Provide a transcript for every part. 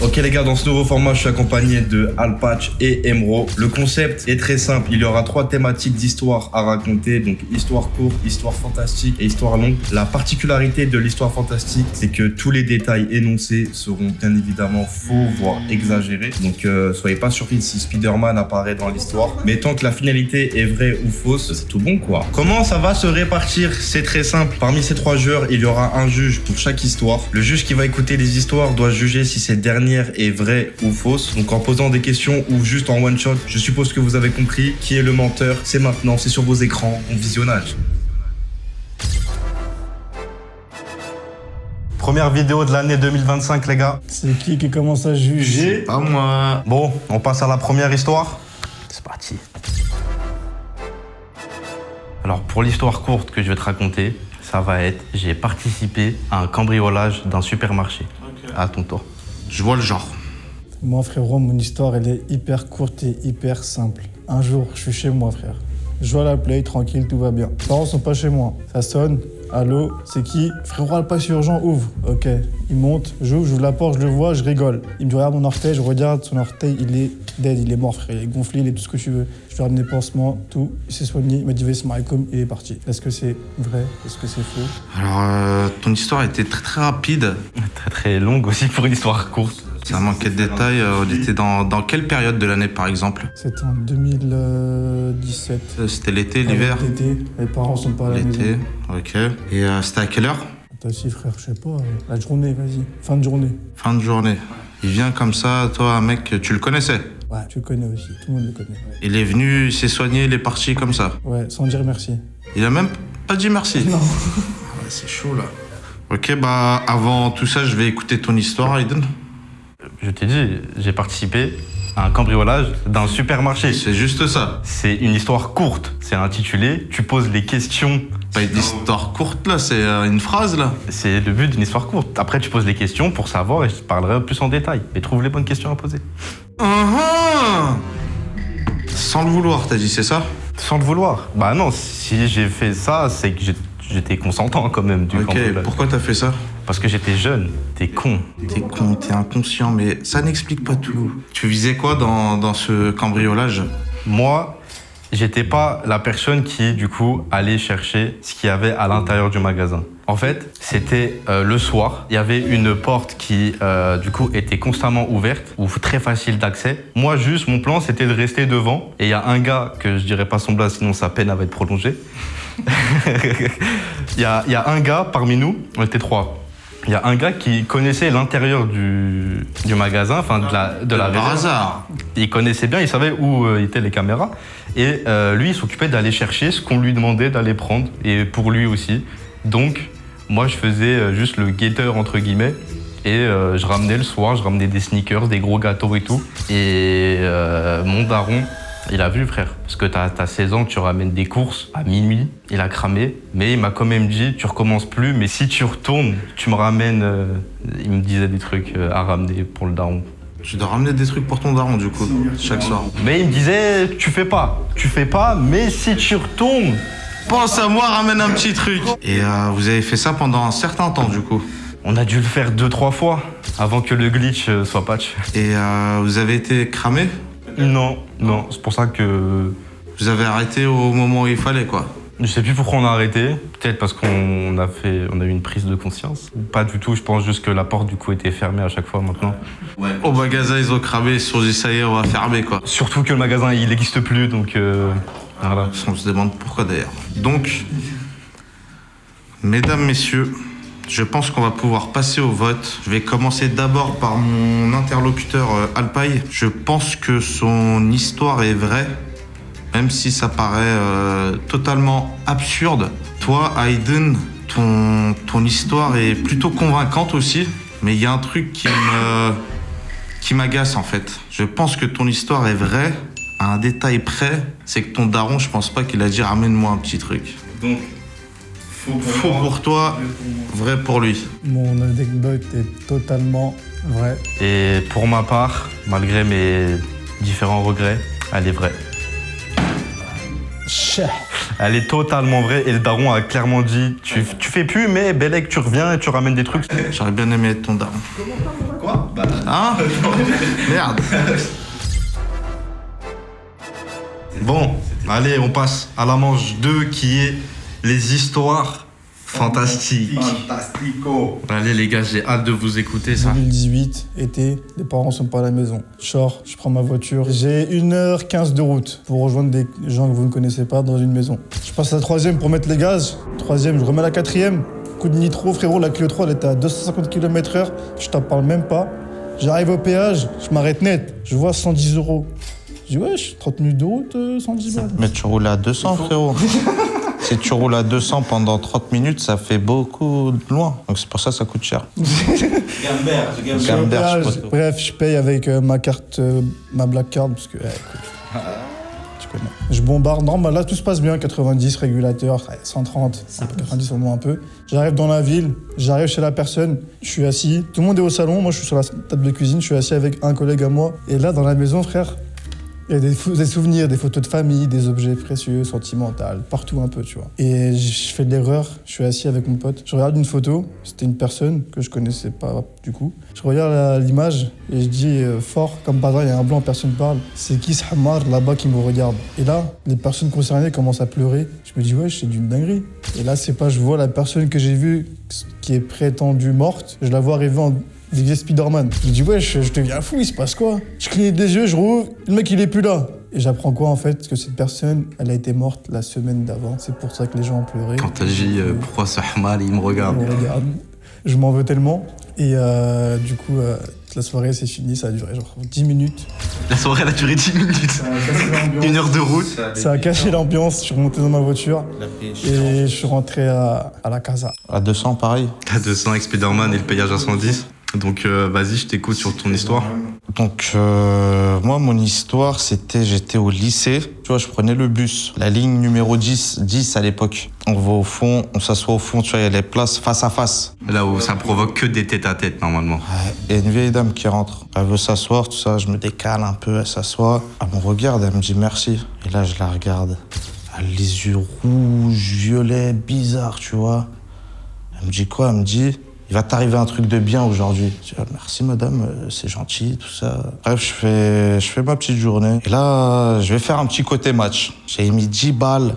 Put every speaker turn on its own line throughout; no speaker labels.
Ok les gars, dans ce nouveau format, je suis accompagné de Alpatch et Emro. Le concept est très simple, il y aura 3 thématiques d'histoire à raconter, donc histoire courte, histoire fantastique et histoire longue. La particularité de l'histoire fantastique, c'est que tous les détails énoncés seront bien évidemment faux, voire exagérés. Donc soyez pas surpris si Spider-Man apparaît dans l'histoire. Mais tant que la finalité est vraie ou fausse, c'est tout bon quoi. Comment ça va se répartir? C'est très simple. Parmi ces 3 joueurs, il y aura un juge pour chaque histoire. Le juge qui va écouter les histoires doit juger si cette dernière est vraie ou fausse. Donc en posant des questions ou juste en one shot, je suppose que vous avez compris qui est le menteur. C'est maintenant, c'est sur vos écrans. Bon visionnage. Première vidéo de l'année 2025 les gars.
C'est qui commence à juger?
Pas moi. Bon, on passe à la première histoire.
C'est parti. Alors pour l'histoire courte que je vais te raconter, ça va être, j'ai participé à un cambriolage d'un supermarché. Okay. À ton tour.
Je vois le genre.
Moi frérot, mon histoire elle est hyper courte et hyper simple. Un jour, je suis chez moi frère. Je joue à la play, tranquille, tout va bien. Les parents sont pas chez moi. Ça sonne. Allô, c'est qui? Frérot, Alpatch, c'est urgent, ouvre. Ok, il monte, j'ouvre la porte, je le vois, je rigole. Il me dit, regarde mon orteil, je regarde, son orteil, il est dead, il est mort, frère, il est gonflé, il est tout ce que tu veux. Je lui ai ramené pansements, tout, il s'est soigné, il m'a dit, vas-y, Malcolm, il est parti. Est-ce que c'est vrai? Est-ce que c'est faux?
Alors, ton histoire était très rapide.
Très longue aussi pour une histoire courte.
Ça manquait de détails. On était dans quelle période de l'année, par exemple?
C'était en 2017.
C'était l'été, l'hiver?
L'été, les parents sont pas à la maison.
L'été, ok. Et c'était à quelle heure?
T'as si frère, je sais pas, la journée, vas-y, fin de journée.
Fin de journée. Il vient comme ça, toi, un mec, tu le connaissais?
Ouais, tu le connais aussi, tout le monde le connaît. Ouais.
Il est venu, il s'est soigné, il est parti comme ça?
Ouais, sans dire merci.
Il a même pas dit merci?
Non.
Ouais, c'est chaud, là. Ok, bah, avant tout ça, je vais écouter ton histoire, Aiden.
Je t'ai dit, j'ai participé à un cambriolage d'un supermarché.
C'est juste ça.
C'est une histoire courte. C'est intitulé, tu poses les questions.
Pas une histoire courte, là, c'est une phrase, là.
C'est le but d'une histoire courte. Après, tu poses les questions pour savoir et je te parlerai plus en détail. Mais trouve les bonnes questions à poser.
Sans le vouloir, t'as dit, c'est ça?
Sans le vouloir. Bah non, si j'ai fait ça, c'est que j'étais consentant quand même du cambriolage.
Ok, pourquoi t'as fait ça?
Parce que j'étais jeune. T'es con.
T'es con, t'es inconscient, mais ça n'explique pas tout. Tu visais quoi dans ce cambriolage?
Moi, j'étais pas la personne qui, du coup, allait chercher ce qu'il y avait à l'intérieur du magasin. En fait, c'était le soir. Il y avait une porte qui, du coup, était constamment ouverte ou très facile d'accès. Moi, juste, mon plan, c'était de rester devant. Et il y a un gars, que je dirais pas son blase, sinon sa peine va être prolongée. Il y a un gars parmi nous, on était 3. Il y a un gars qui connaissait l'intérieur du magasin, enfin de la
Par hasard.
Il connaissait bien, il savait où étaient les caméras. Et lui, il s'occupait d'aller chercher ce qu'on lui demandait d'aller prendre. Et pour lui aussi. Donc, moi, je faisais juste le guetteur, entre guillemets. Et je ramenais le soir, je ramenais des sneakers, des gros gâteaux et tout. Et mon daron, il a vu, frère, parce que t'as 16 ans, tu ramènes des courses à minuit. Il a cramé, mais il m'a quand même dit, tu recommences plus, mais si tu retournes, tu me ramènes... il me disait des trucs à ramener pour le daron.
Tu dois ramener des trucs pour ton daron, du coup, chaque soir.
Mais il me disait, tu fais pas, mais si tu retournes...
Pense à moi, ramène un petit truc. Et vous avez fait ça pendant un certain temps, du coup?
On a dû le faire 2-3 fois, avant que le glitch soit patch.
Et vous avez été cramé?
Non, c'est pour ça que...
Vous avez arrêté au moment où il fallait, quoi?
Je sais plus pourquoi on a arrêté. Peut-être parce qu'on a eu une prise de conscience. Pas du tout, je pense juste que la porte du coup était fermée à chaque fois maintenant.
Ouais. Au magasin, ils ont cramé, ils se sont dit ça y est, on va fermer, quoi.
Surtout que le magasin, il n'existe plus, donc voilà.
On se demande pourquoi d'ailleurs. Donc, mesdames, messieurs, je pense qu'on va pouvoir passer au vote. Je vais commencer d'abord par mon interlocuteur Alpaï. Je pense que son histoire est vraie, même si ça paraît totalement absurde. Toi, Aiden, ton histoire est plutôt convaincante aussi, mais il y a un truc qui m'agace en fait. Je pense que ton histoire est vraie, à un détail près, c'est que ton daron, je pense pas qu'il a dit ramène-moi un petit truc.
Donc,
faux pour toi, vrai pour lui.
Mon anecdote est totalement vraie.
Et pour ma part, malgré mes différents regrets, elle est vraie. Elle est totalement vraie et le daron a clairement dit tu fais plus, mais Bellec, tu reviens et tu ramènes des trucs.
J'aurais bien aimé être ton daron.
Quoi? Bah,
Hein? Merde.
bon, allez, on passe à la manche 2 qui est les histoires fantastiques.
Fantastico.
Allez les gars, j'ai hâte de vous écouter ça.
2018, été, les parents sont pas à la maison. Je sors, je prends ma voiture. J'ai 1h15 de route pour rejoindre des gens que vous ne connaissez pas dans une maison. Je passe à la 3e pour mettre les gaz. 3e, je remets la 4e. Coup de nitro, frérot, la Clio 3, elle était à 250 km/h. Je t'en parle même pas. J'arrive au péage, je m'arrête net. Je vois 110 €. Je dis, wesh, 30 minutes de route, 110 balles.
Mais tu roules à 200, frérot. Si tu roules à 200 pendant 30 minutes, ça fait beaucoup de loin. Donc c'est pour ça que ça coûte cher.
Gamberge, bref, je paye avec ma carte, ma black card, parce que, écoute, tu connais. Je bombarde, normal, là tout se passe bien, 90 régulateur, 130, 90 au moins un peu. J'arrive dans la ville, j'arrive chez la personne, je suis assis, tout le monde est au salon, moi je suis sur la table de cuisine, je suis assis avec un collègue à moi. Et là, dans la maison, frère, il y a des souvenirs, des photos de famille, des objets précieux, sentimentaux, partout un peu, tu vois. Et je fais de l'erreur, je suis assis avec mon pote, je regarde une photo, c'était une personne que je connaissais pas du coup. Je regarde l'image et je dis fort, comme par hasard, il y a un blanc, personne parle. C'est qui ce hamar là-bas qui me regarde? Et là, les personnes concernées commencent à pleurer. Je me dis, ouais, c'est d'une dinguerie. Et là, c'est pas, je vois la personne que j'ai vue, qui est prétendue morte, je la vois arriver en déguisé Spider-Man. Je me dis, ouais, je deviens fou, il se passe quoi? Je clignote des yeux, je rouvre, le mec il est plus là. Et j'apprends quoi en fait? Que cette personne, elle a été morte la semaine d'avant. C'est pour ça que les gens ont pleuré.
Quand t'as dit pourquoi ce hamar, il me regarde.
Il me regarde. Je m'en veux tellement. Et du coup, la soirée c'est fini, ça a duré genre 10 minutes.
La soirée elle a duré 10 minutes. 1 heure de route.
Ça a caché l'ambiance, je suis remonté dans ma voiture et je suis rentré à la casa.
À 200, pareil.
À 200 avec Spider-Man et le payage à 110. Donc vas-y, je t'écoute sur ton histoire.
Donc moi, mon histoire, j'étais au lycée. Tu vois, je prenais le bus, la ligne numéro 10 à l'époque. On va au fond, on s'assoit au fond, tu vois, il y a les places face à face.
Là où ça provoque que des tête à tête normalement.
Et une vieille dame qui rentre. Elle veut s'asseoir, tout ça, je me décale un peu, elle s'assoit. Elle me regarde, elle me dit merci. Et là, je la regarde. Elle a les yeux rouges, violets, bizarres, tu vois. Elle me dit quoi? Elle me dit, il va t'arriver un truc de bien aujourd'hui. Je dis, ah, merci madame, c'est gentil, tout ça. Bref, je fais ma petite journée. Et là, je vais faire un petit côté match. J'ai mis 10 balles.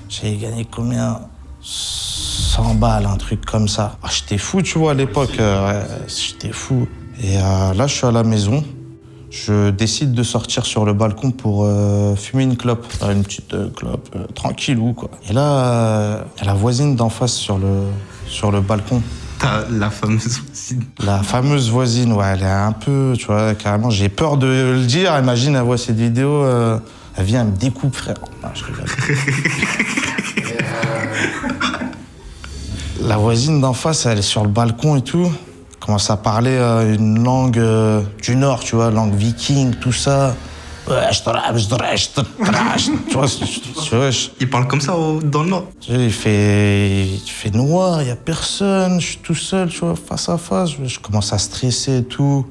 J'ai gagné combien? 100 balles, un truc comme ça. Ah, j'étais fou, tu vois, à l'époque. Ouais, j'étais fou. Et là, je suis à la maison. Je décide de sortir sur le balcon pour fumer une clope. Une petite clope, tranquillou, quoi. Et là, il y a la voisine d'en face sur le balcon.
T'as la fameuse voisine.
La fameuse voisine, ouais, elle est un peu, tu vois, carrément, j'ai peur de le dire. Imagine, elle voit cette vidéo, elle vient, elle me découpe, frère. Non, je rigole. La voisine d'en face, elle est sur le balcon et tout. Elle commence à parler une langue du Nord, tu vois, langue viking, tout ça. Tu vois,
Il parle comme ça dans le Nord.
il fait noir, il n'y a personne, je suis tout seul, tu vois, face à face. Je commence à stresser et tout.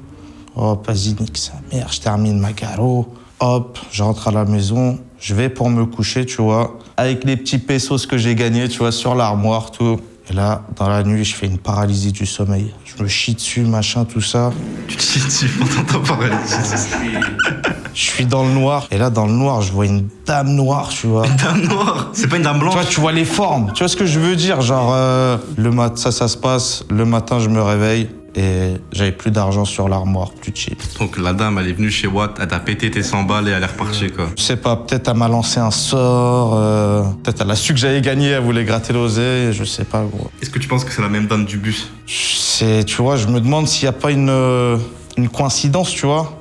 Hop, vas-y, nique sa mère, je termine ma garo. Hop, je rentre à la maison, je vais pour me coucher, tu vois, avec les petits pesos que j'ai gagnés, tu vois, sur l'armoire, tout. Et là, dans la nuit, je fais une paralysie du sommeil. Je me chie dessus, machin, tout ça.
Tu te chies dessus pendant ta paralysie.
Je suis dans le noir. Et là, dans le noir, je vois une dame noire, tu vois.
Une dame noire? C'est pas une dame blanche?
Tu vois, tu vois les formes. Tu vois ce que je veux dire? Genre, ça se passe. Le matin, je me réveille. Et j'avais plus d'argent sur l'armoire, plus de chips.
Donc la dame, elle est venue chez Watt, elle t'a pété tes 100 balles et elle est repartie, quoi.
Je sais pas, peut-être elle m'a lancé un sort, peut-être elle a su que j'allais gagner, elle voulait gratter l'oseille, je sais pas, gros.
Est-ce que tu penses que c'est la même dame du bus?
Tu vois, je me demande s'il y a pas une coïncidence, tu vois.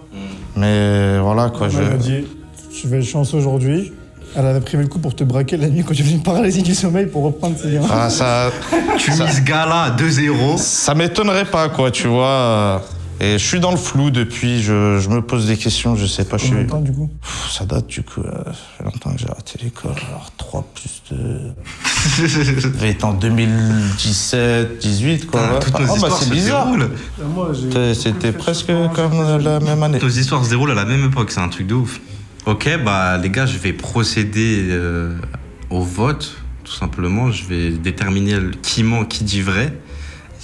Mais voilà, quoi.
Elle m'a dit, je vais être chanceux aujourd'hui. Elle avait prévu le coup pour te braquer la nuit quand tu faisais une paralysie du sommeil pour reprendre ses gains.
Ah, ça...
Tu mises ce gars-là à 2-0.
Ça m'étonnerait pas, quoi, tu vois. Et je suis dans le flou depuis, je me pose des questions, je sais pas.
Combien de temps, du coup?
Ça date, du coup, ça fait longtemps que j'ai raté l'école. Alors, 3 plus 2... Ça devait être en 2017, 18, quoi.
Ah, toutes nos histoires
c'est
se
bizarre.
déroulent.
C'était presque comme la même année.
Nos histoires se déroulent à la même époque, c'est un truc de ouf. Ok, bah les gars, je vais procéder Au vote, tout simplement, je vais déterminer qui ment, qui dit vrai.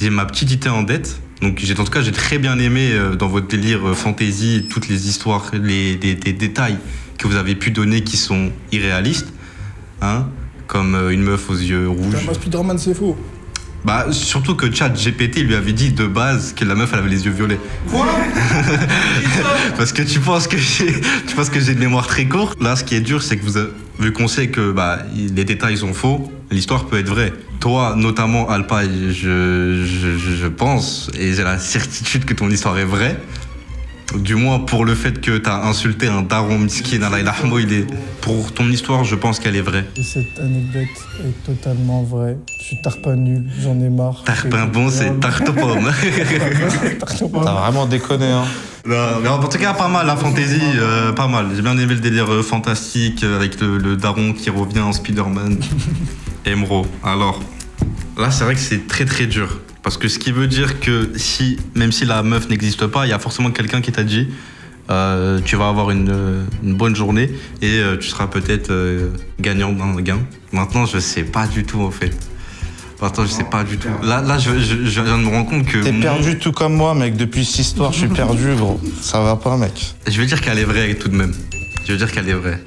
J'ai ma petite idée en tête. Donc en tout cas, j'ai très bien aimé dans votre délire fantasy, toutes les histoires, des détails que vous avez pu donner qui sont irréalistes. Hein, comme une meuf aux yeux rouges.
Putain, Spider-Man, c'est faux.
Bah, surtout que ChatGPT lui avait dit de base que la meuf elle avait les yeux violets.
Quoi?
Parce que tu penses que j'ai une mémoire très courte. Là, ce qui est dur, c'est que vu qu'on sait que les détails sont faux, l'histoire peut être vraie. Toi, notamment Alpa, je pense et j'ai la certitude que ton histoire est vraie. Du moins pour le fait que t'as insulté un daron miskin, Allah yarhamou, pour ton histoire, je pense qu'elle est vraie.
Et cette anecdote est totalement vraie. Je suis tarpin nul, j'en ai marre.
Tarpin bon, c'est tarte aux pommes.
Tarte aux pommes.
T'as vraiment déconné, hein.
Non, mais en tout cas, pas mal la fantasy, pas mal. J'ai bien aimé le délire fantastique avec le daron qui revient en Spider-Man. Emro. Alors, là, c'est vrai que c'est très très dur. Parce que ce qui veut dire que même si la meuf n'existe pas, il y a forcément quelqu'un qui t'a dit tu vas avoir une bonne journée et tu seras peut-être gagnant d'un gain. Maintenant, je sais pas du tout en fait. Maintenant, je sais pas du tout. Là, je viens de me rendre compte que...
T'es perdu tout comme moi, mec. Depuis cette histoire, je suis perdu, gros. Ça va pas, mec.
Je veux dire qu'elle est vraie tout de même. Je veux dire qu'elle est vraie.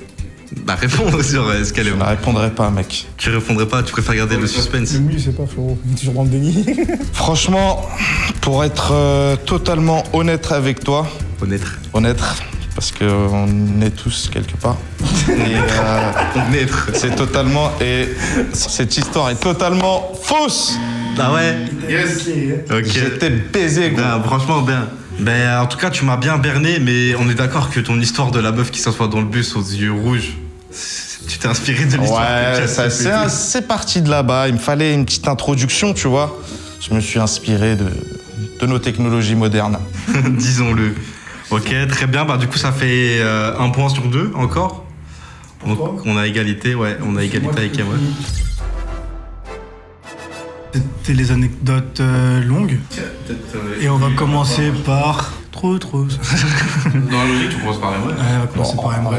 Bah réponds sur est-ce qu'elle est
Je ne
vraie.
répondrai pas, mec.
Tu répondrais pas, tu préfères garder le suspense.
Mais oui, c'est pas frérot. Il est toujours dans le déni.
Franchement, pour être totalement honnête avec toi, honnête, parce qu'on est tous quelque part. Et c'est totalement... Et cette histoire est totalement fausse.
Ah ouais.
Yes.
Ok.
J'étais baisé, gros.
Ben, franchement, bien. Ben, en tout cas, tu m'as bien berné, mais on est d'accord que ton histoire de la meuf qui s'assoit dans le bus aux yeux rouges, tu t'es inspiré de l'histoire.
Ouais, c'est parti de là-bas. Il me fallait une petite introduction, tu vois. Je me suis inspiré de nos technologies modernes.
Disons-le. Ok, très bien. Bah, du coup, ça fait 1 point sur 2 encore. Donc, on a égalité, ouais. On a égalité avec Emre.
C'était les anecdotes longues. Et on va commencer par... Trop.
Dans la logique, tu commences par Emre.
Ouais, on va commencer par Emre.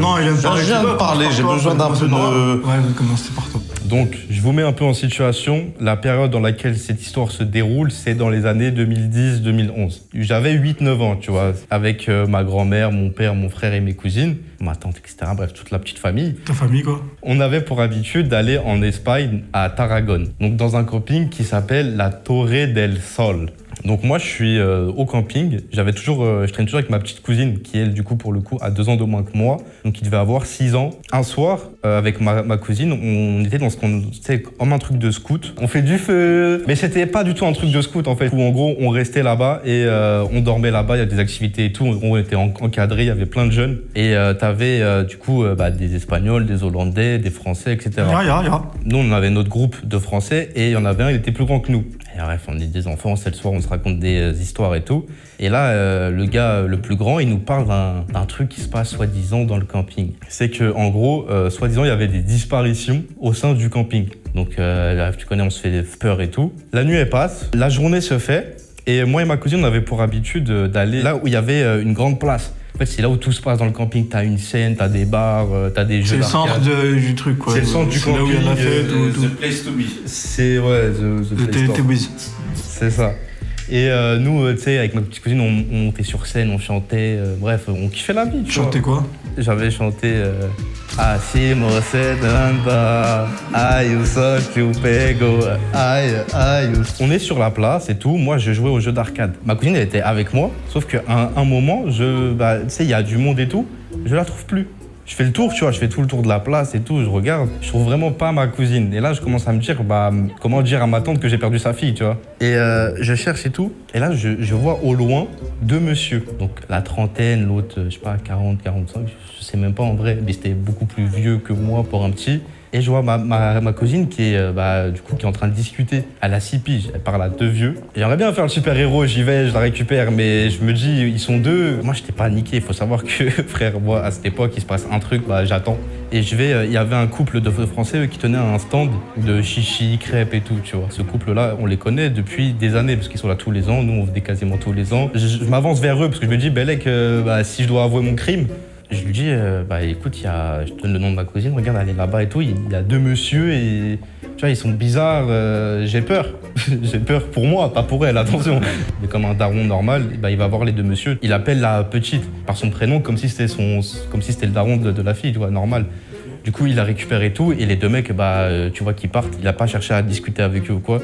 Non, il aime pas.
Je viens de parler, j'ai besoin d'un peu de...
Ouais, on va commencer par toi.
Donc, je vous mets un peu en situation. La période dans laquelle cette histoire se déroule, c'est dans les années 2010-2011. J'avais 8-9 ans, tu vois, avec ma grand-mère, mon père, mon frère et mes cousines, ma tante, etc. Bref, toute la petite famille.
Ta famille, quoi.
On avait pour habitude d'aller en Espagne, à Tarragone. Donc, dans un camping qui s'appelle la Torre del Sol. Donc moi je suis au camping, je traîne toujours avec ma petite cousine qui elle du coup pour le coup a 2 ans de moins que moi, donc il devait avoir 6 ans. Un soir avec ma cousine, on était dans c'était comme un truc de scout. On fait du feu, mais c'était pas du tout un truc de scout en fait, où en gros on restait là-bas et on dormait là-bas, il y a des activités et tout, on était encadrés, il y avait plein de jeunes et t'avais du coup des Espagnols, des Hollandais, des Français, etc.
Ya.
Nous on avait notre groupe de Français et il y en avait un, il était plus grand que nous. Et bref, on est des enfants, c'est le soir, on se raconte des histoires et tout. Et là, le gars le plus grand, il nous parle d'un truc qui se passe soi-disant dans le camping. C'est que en gros, soi-disant, il y avait des disparitions au sein du camping. Donc, tu connais, on se fait peur et tout. La nuit, elle passe, la journée se fait. Et moi et ma cousine, on avait pour habitude d'aller là où il y avait une grande place. En fait, c'est là où tout se passe dans le camping. T'as une scène, t'as des bars, t'as des jeux
C'est le
d'arcade.
centre du truc, quoi.
C'est le centre du
C'est là où il y a la
camping,
fête ou tout.
place to be.
C'est, ouais, the place store.
Teletubbies.
C'est ça. Et nous, tu sais, avec ma petite cousine, on montait sur scène, on chantait, bref, on kiffait la vie.
Tu chantais quoi?
J'avais chanté Asimo sedanta, ayuso chupego, On est sur la place et tout, moi je jouais au jeu d'arcade. Ma cousine elle était avec moi, sauf qu'à un moment, tu sais, il y a du monde et tout, je la trouve plus. Je fais le tour, tu vois, je fais tout le tour de la place et tout, je regarde, je trouve vraiment pas ma cousine. Et là, je commence à me dire, comment dire à ma tante que j'ai perdu sa fille, tu vois. Et je cherche et tout, et là, je vois au loin 2 messieurs. Donc la trentaine, l'autre, je sais pas, 40, 45, je sais même pas en vrai, mais c'était beaucoup plus vieux que moi pour un petit. Et je vois ma cousine qui est, du coup, qui est en train de discuter. Elle a 6 piges, elle parle à 2 vieux. J'aimerais bien faire le super-héros, j'y vais, je la récupère, mais je me dis, ils sont 2. Moi, j'étais pas niqué. Il faut savoir que, frère, moi, à cette époque, il se passe un truc, j'attends. Et je vais, il y avait un couple de Français qui tenait un stand de chichi, crêpes et tout, tu vois. Ce couple-là, on les connaît depuis des années, parce qu'ils sont là tous les ans. Nous, on venait quasiment tous les ans. Je m'avance vers eux, parce que je me dis, Bellec, si je dois avouer mon crime, Je lui dis, bah écoute, je te donne le nom de ma cousine, regarde, elle est là-bas et tout, il y a 2 messieurs et tu vois, ils sont bizarres, j'ai peur. J'ai peur pour moi, pas pour elle, attention. Mais comme un daron normal, bah, il va voir les 2 messieurs. Il appelle la petite par son prénom comme si c'était le daron de la fille, tu vois, normal. Du coup, il a récupéré tout et les 2 mecs, bah, tu vois qu'ils partent, il a pas cherché à discuter avec eux ou quoi.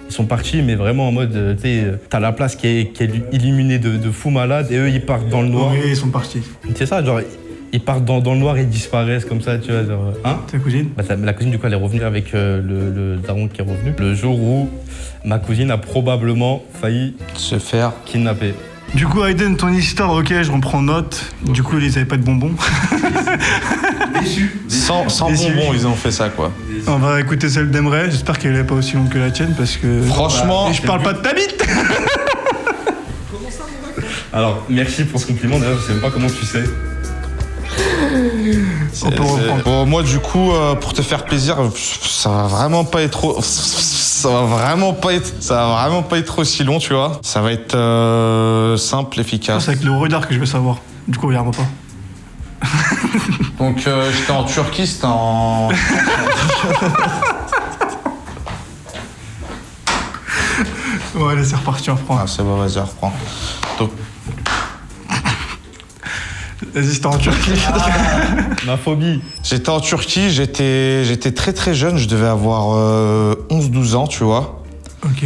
Ils sont partis, mais vraiment en mode, tu sais, t'as la place qui est illuminée de fous malades et eux, ils partent dans le noir.
Oui, ils sont partis.
C'est ça, genre, ils partent dans le noir et ils disparaissent comme ça, tu vois. Genre, hein?
Ta cousine?
Bah, la cousine, du coup, elle est revenue avec le daron qui est revenu. Le jour où ma cousine a probablement failli
Se faire.
kidnapper.
Du coup, Aiden, ton histoire, ok, je reprends note. Du coup, ils avaient pas de bonbons.
Sans
Déçu.
bonbons, ils ont fait ça, quoi.
On va écouter celle d'Emre. J'espère qu'elle est pas aussi longue que la tienne parce que.
Franchement,
Et je parle pas de ta bite.
Alors, merci pour ce compliment. D'ailleurs, je sais même pas comment tu sais.
On peut reprendre.
Bon, moi, du coup, pour te faire plaisir, ça va vraiment pas être trop. Ça va vraiment pas être aussi long, tu vois. Ça va être simple, efficace.
C'est avec le regard que je veux savoir. Du coup, regarde-moi pas.
Donc, j'étais en Turquie, c'était en.
Ouais, allez, c'est reparti, on reprend.
Ah, c'est bon, vas-y, reprends. Donc,
Vas-y, c'était en Turquie.
Ma phobie.
j'étais en Turquie, j'étais très très jeune, je devais avoir 11-12 ans, tu vois.
Ok.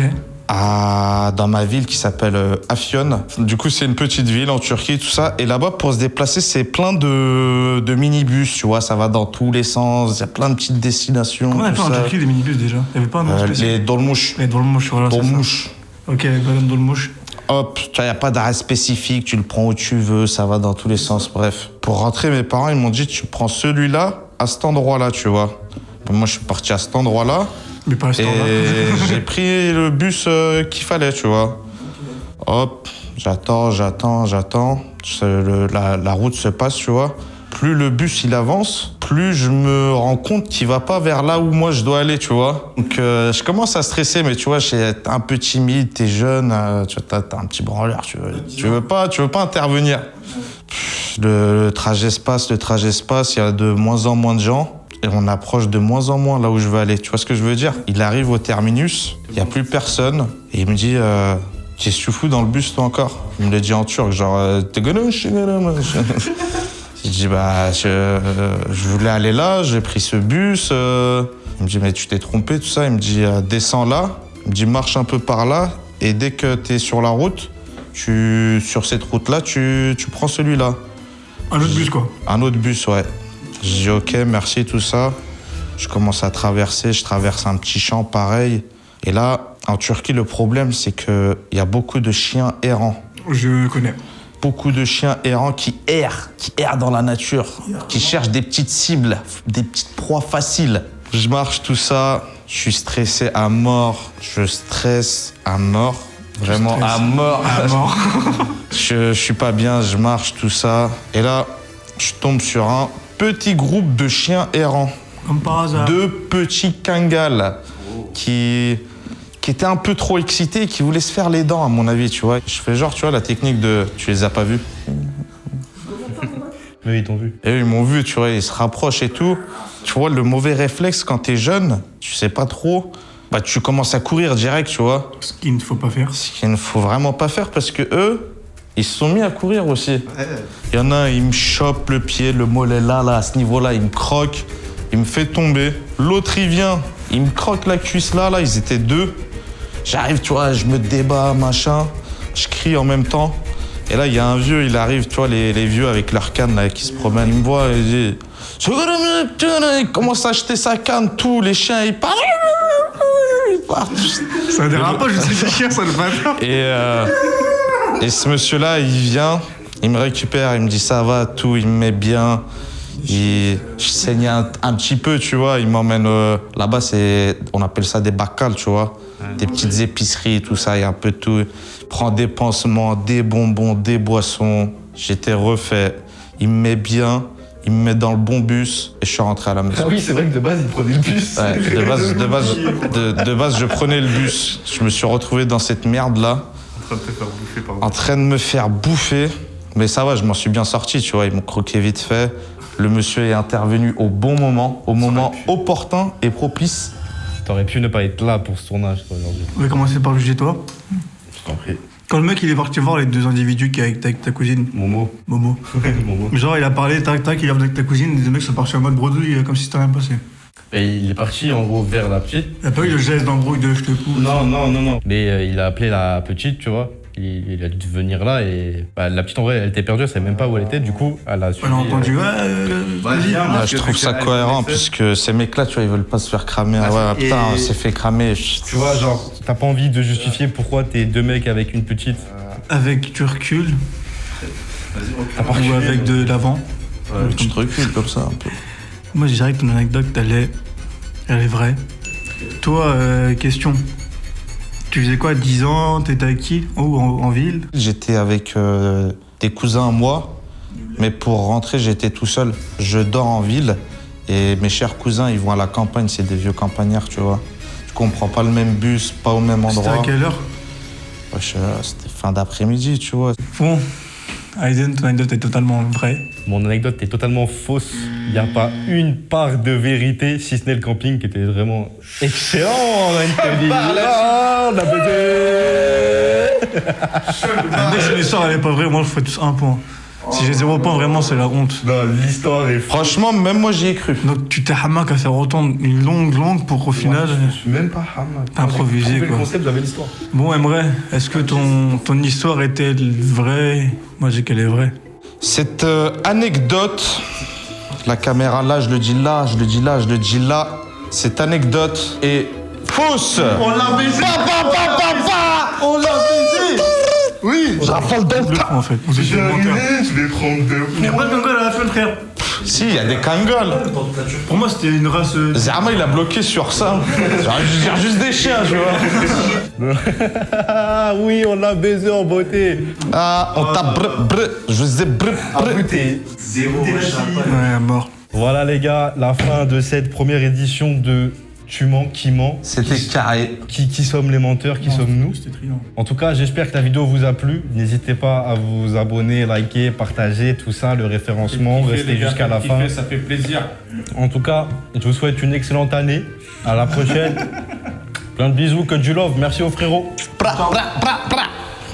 Dans ma ville qui s'appelle Afyon. Du coup, c'est une petite ville en Turquie, tout ça. Et là-bas, pour se déplacer, c'est plein de minibus, tu vois. Ça va dans tous les sens. Il y a plein de petites destinations.
Comment on appelle
tout
en
ça.
Turquie des minibus déjà? Il y avait pas un nom
Les
spécial?
dolmouches.
Les dolmouches, voilà. c'est ça.
Dolmouches.
Ok, Golden Dolmouche.
Hop, tu vois, il n'y a pas d'arrêt spécifique. Tu le prends où tu veux. Ça va dans tous les sens. Bref. Pour rentrer, mes parents, ils m'ont dit, tu prends celui-là à cet endroit-là, tu vois. Moi, je suis parti à cet endroit-là.
Mais pas à ce
Et
temps-là.
j'ai pris le bus qu'il fallait, tu vois. Hop, j'attends. La route se passe, tu vois. Plus le bus il avance, plus je me rends compte qu'il va pas vers là où moi je dois aller, tu vois. Donc je commence à stresser, mais tu vois, t'es un peu timide, t'es jeune, tu vois, t'as un petit branleur, tu veux pas intervenir. Le trajet se passe, il y a de moins en moins de gens. Et on approche de moins en moins là où je veux aller. Tu vois ce que je veux dire? Il arrive au terminus, il n'y a plus personne. Et il me dit, qu'est-ce que tu fous dans le bus toi encore? Il me l'a dit en turc, genre, t'es ganoche. Je dis, bah, je voulais aller là, j'ai pris ce bus. Il me dit, mais tu t'es trompé, tout ça. Il me dit, descends là. Il me dit, marche un peu par là. Et dès que t'es sur la route, sur cette route-là, tu prends celui-là.
Un autre bus, quoi.
Un autre bus, ouais. Je dis ok, merci, tout ça. Je commence à traverser, je traverse un petit champ pareil. Et là, en Turquie, le problème, c'est qu'il y a beaucoup de chiens errants.
Je connais.
Beaucoup de chiens errants qui errent dans la nature, qui cherchent des petites cibles, des petites proies faciles. Je marche tout ça, je suis stressé à mort, je stresse à mort. Vraiment à mort.
À mort.
Je suis pas bien, je marche tout ça. Et là, je tombe sur un petit groupe de chiens errants.
Comme par hasard.
2 petits Kangals qui étaient un peu trop excités et qui voulaient se faire les dents, à mon avis, tu vois. Je fais genre, tu vois, la technique de « tu les as pas vus ».
Mais ils t'ont vu.
Et eux, ils m'ont vu, tu vois, ils se rapprochent et tout. Tu vois, le mauvais réflexe quand t'es jeune, tu sais pas trop, bah tu commences à courir direct, tu vois.
Ce qu'il ne faut pas faire.
Ce qu'il ne faut vraiment pas faire parce que eux, ils se sont mis à courir aussi. Il y en a un, il me chope le pied, le mollet là, à ce niveau-là, il me croque, il me fait tomber. L'autre, il vient, il me croque la cuisse là, ils étaient 2. J'arrive, tu vois, je me débat, machin, je crie en même temps. Et là, il y a un vieux, il arrive, tu vois, les vieux avec leur canne là, qui se promènent. Il me voit et il dit... Il commence à acheter sa canne, tout, les chiens, ils partent.
Ça dérape pas, je sais des chiens, ça ne va pas.
Et ce monsieur-là, il vient, il me récupère, il me dit ça va, tout, il me met bien. Je saigne un petit peu, tu vois, il m'emmène là-bas, on appelle ça des baccales, tu vois. Des petites épiceries, tout ça, il y a un peu de tout. Il prend des pansements, des bonbons, des boissons. J'étais refait. Il me met bien, il me met dans le bon bus et je suis rentré à la maison.
Ah oui, c'est vrai que de base, il prenait le bus.
Ouais, de base, je prenais le bus. Je me suis retrouvé dans cette merde-là.
En train de te faire bouffer par
En train de me faire bouffer. Mais ça va, je m'en suis bien sorti, tu vois. Ils m'ont croqué vite fait. Le monsieur est intervenu au bon moment, au moment opportun et propice.
T'aurais pu ne pas être là pour ce tournage, toi, aujourd'hui.
On va commencer par juger toi.
Je t'en prie.
Quand le mec il est parti voir les deux individus qui est avec ta cousine,
Momo.
Momo.
Momo.
Genre il a parlé, tac tac, il est venu avec ta cousine, les deux mecs sont partis en mode bredouille comme si c'était rien passé.
Et il est parti, en gros, vers la petite.
Il a pas eu le geste d'embrouille de je te pousse.
Non. Mais il a appelé la petite, tu vois. Il a dû venir là et bah, la petite en vrai elle était perdue, elle savait même pas où elle était, du coup elle a suivi.
Elle a entendu, vas-y.
Je trouve ça cohérent puisque ces mecs-là, tu vois, ils veulent pas se faire cramer. Ah ouais, putain, on s'est fait cramer.
Tu vois, genre, t'as pas envie de justifier pourquoi t'es deux mecs avec une petite.
Avec du recul
T'as pas
ou
reculé,
avec de l'avant.
Tu te recules comme ça un peu.
Moi je dirais que ton anecdote elle est vraie. Toi, question. Tu faisais quoi, 10 ans, t'étais avec qui? Où, en ville?
J'étais avec des cousins à moi, mais pour rentrer, j'étais tout seul. Je dors en ville et mes chers cousins, ils vont à la campagne, c'est des vieux campagnards, tu vois. Du coup, on prend pas le même bus, pas au même endroit.
C'était à quelle heure?
Wesh, c'était fin d'après-midi, tu vois.
Bon, Aizen, ton anecdote est totalement vraie.
Mon anecdote est totalement fausse. Il n'y a pas une part de vérité, si ce n'est le camping qui était vraiment excellent. On a baisé.
Dès que l'histoire elle est pas vraie, moi je ferais tous un point. Si j'ai 0 point, vraiment c'est la honte.
Non, l'histoire est fausse.
Franchement, même moi, j'y ai cru.
Donc tu t'es hamac à faire autant une longue pour au final
Je suis même pas hamak.
improviser
Le
quoi.
concept, j'avais l'histoire.
Bon Emre, est-ce que ton histoire était vraie? Moi j'ai qu'elle est vraie.
Cette anecdote, la caméra là, je le dis là, je le dis là, je le dis là. Cette anecdote est fausse.
On l'a baisé. On l'a baisé. Oui.
J'affole dans
Le point en fait. Vous êtes
Je
des menteurs.
vais prendre deux
Il n'y a pas de Kangol à la fin frère.
Si, il y a des Kangols.
Pour moi c'était une race...
Zama, il a bloqué sur ça. Je dire juste des chiens, tu vois.
Ah oui, on l'a baisé en beauté.
Ah, on t'a je vous ai
Zéro.
Ouais, mort.
Voilà les gars, la fin de cette première édition de Tu mens, qui ment.
C'était carré.
Qui sommes les menteurs, qui sommes-nous?
C'était triant.
En tout cas, j'espère que la vidéo vous a plu. N'hésitez pas à vous abonner, liker, partager, tout ça, le référencement, restez jusqu'à la fin.
Ça fait plaisir.
En tout cas, je vous souhaite une excellente année. À la prochaine. Plein de bisous, que du love. Merci aux frérots.
Bra, bra, bra, bra.